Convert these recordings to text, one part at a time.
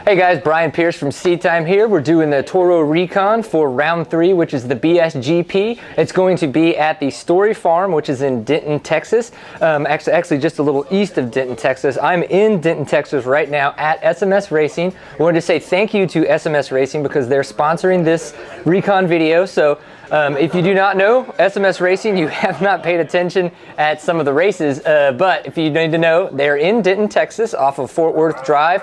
Hey guys, Brian Pierce from Seat Time here. We're doing the Toro Recon for round 3, which is the Bsgp. It's going to be at the Storrie farm, which is in Denton, Texas. Actually just a little east of Denton, Texas. I'm in Denton, Texas right now at SMS Racing. I wanted to say thank you to SMS Racing because they're sponsoring this Recon video. So if you do not know SMS Racing, you have not paid attention at some of the races, but if you need to know, they're in Denton, Texas off of Fort Worth Drive.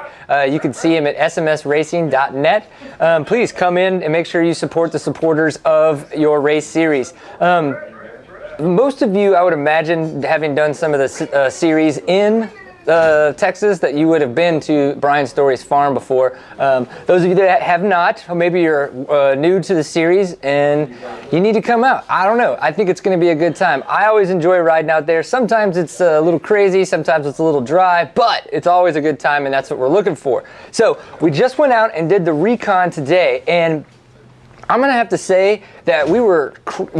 You can see them at smsracing.net. Please come in and make sure you support the supporters of your race series. Most of you, I would imagine, having done some of the series in Texas, that you would have been to Brian Storrie's farm before. Those of you that have not, or maybe you're new to the series and you need to come out. I don't know. I think it's going to be a good time. I always enjoy riding out there. Sometimes it's a little crazy, sometimes it's a little dry, but it's always a good time, and that's what we're looking for. So we just went out and did the Recon today, and I'm going to have to say that we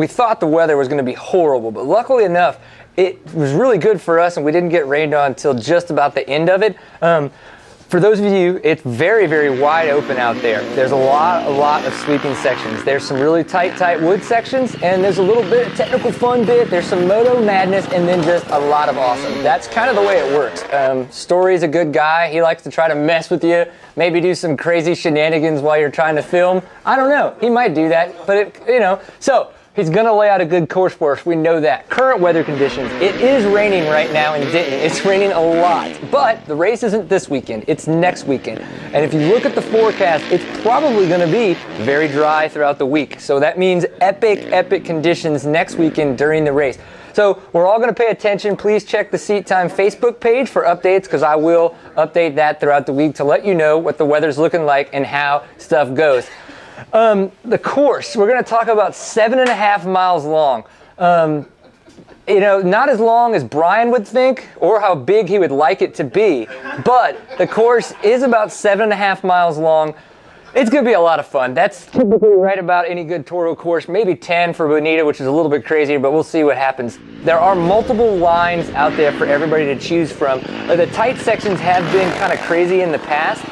thought the weather was going to be horrible, but luckily enough, it was really good for us, and we didn't get rained on until just about the end of it. For those of you, it's very, very wide open out there. There's a lot of sweeping sections. There's some really tight wood sections, and there's a little bit of technical fun bit. There's some moto madness, and then just a lot of awesome. That's kind of the way it works. Storrie's a good guy. He likes to try to mess with you, maybe do some crazy shenanigans while you're trying to film. I don't know. He might do that, but so he's going to lay out a good course for us. We know that. Current weather conditions. It is raining right now in Denton. It's raining a lot. But the race isn't this weekend. It's next weekend. And if you look at the forecast, it's probably going to be very dry throughout the week. So that means epic conditions next weekend during the race. So we're all going to pay attention. Please check the Seat Time Facebook page for updates, because I will update that throughout the week to let you know what the weather's looking like and how stuff goes. The course, we're going to talk about 7.5 miles long. Not as long as Brian would think or how big he would like it to be, but the course is about 7.5 miles long. It's going to be a lot of fun. That's typically right about any good Toro course, maybe 10 for Bonita, which is a little bit crazier, but we'll see what happens. There are multiple lines out there for everybody to choose from. The tight sections have been kind of crazy in the past,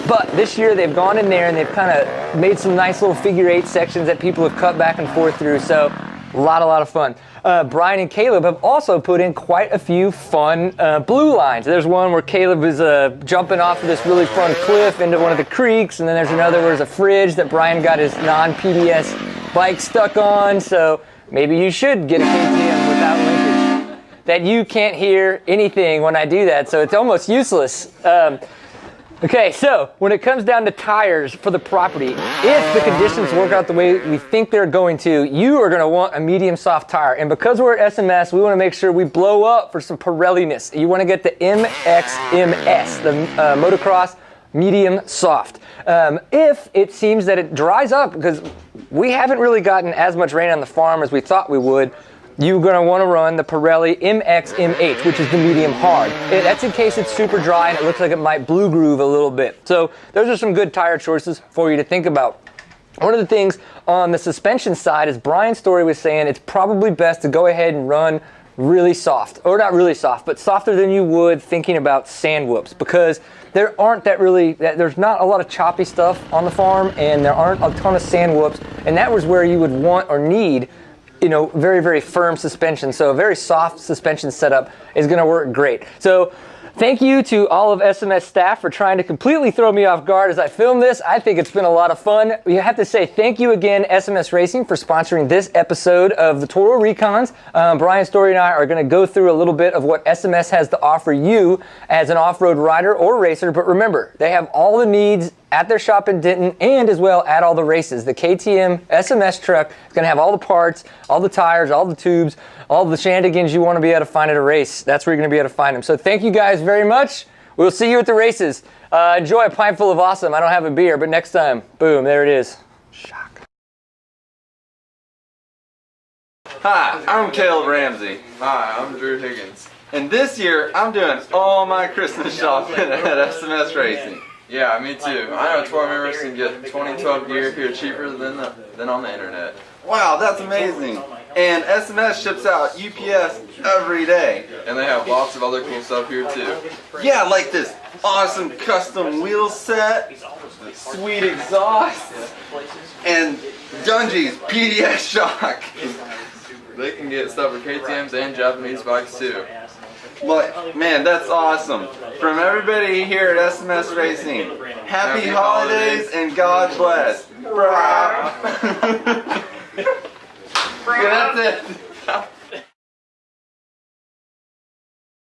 but this year they've gone in there and they've kind of made some nice little figure 8 sections that people have cut back and forth through. So a lot of fun. Brian and Caleb have also put in quite a few fun blue lines. There's one where Caleb is jumping off of this really fun cliff into one of the creeks, and then there's another where there's a fridge that Brian got his non-PBS bike stuck on. So maybe you should get a KTM without linkage. That you can't hear anything when I do that, so it's almost useless. Okay, so when it comes down to tires for the property, if the conditions work out the way we think they're going to, you are going to want a medium soft tire. And because we're at SMS, we want to make sure we blow up for some Pirelli-ness. You want to get the MXMS, the motocross medium soft. If it seems that it dries up, because we haven't really gotten as much rain on the farm as we thought we would, you're going to want to run the Pirelli MXMH, which is the medium hard. That's in case it's super dry and it looks like it might blue groove a little bit. So those are some good tire choices for you to think about. One of the things on the suspension side is Brian Storrie was saying it's probably best to go ahead and run really soft, or not really soft, but softer than you would thinking about sand whoops, because there's not a lot of choppy stuff on the farm, and there aren't a ton of sand whoops, and that was where you would want or need very firm suspension. So a very soft suspension setup is going to work great. So thank you to all of SMS staff for trying to completely throw me off guard as I film this. I think it's been a lot of fun. We have to say thank you again, SMS Racing, for sponsoring this episode of the Toro Recons. Brian Storrie and I are going to go through a little bit of what SMS has to offer you as an off-road rider or racer. But remember, they have all the needs at their shop in Denton, and as well at all the races. The KTM SMS truck is going to have all the parts, all the tires, all the tubes, all the shenanigans you want to be able to find at a race. That's where you're going to be able to find them. So thank you guys very much. We'll see you at the races. Enjoy a pint full of awesome. I don't have a beer, but next time, boom, there it is. Shock. Hi, I'm Caleb Ramsey. Hi, I'm Drew Higgins. And this year, I'm doing all my Christmas shopping at SMS Racing. Yeah, me too. I know Toro members can get 2012 gear here cheaper than on the internet. Wow, that's amazing. And SMS ships out UPS every day. And they have lots of other cool stuff here too. Yeah, like this awesome custom wheel set, sweet exhaust, and Dungee's PDS shock. They can get stuff for KTMs and Japanese bikes too. But man, that's awesome. From everybody here at SMS Racing, happy holidays and God bless. Yeah, that's it.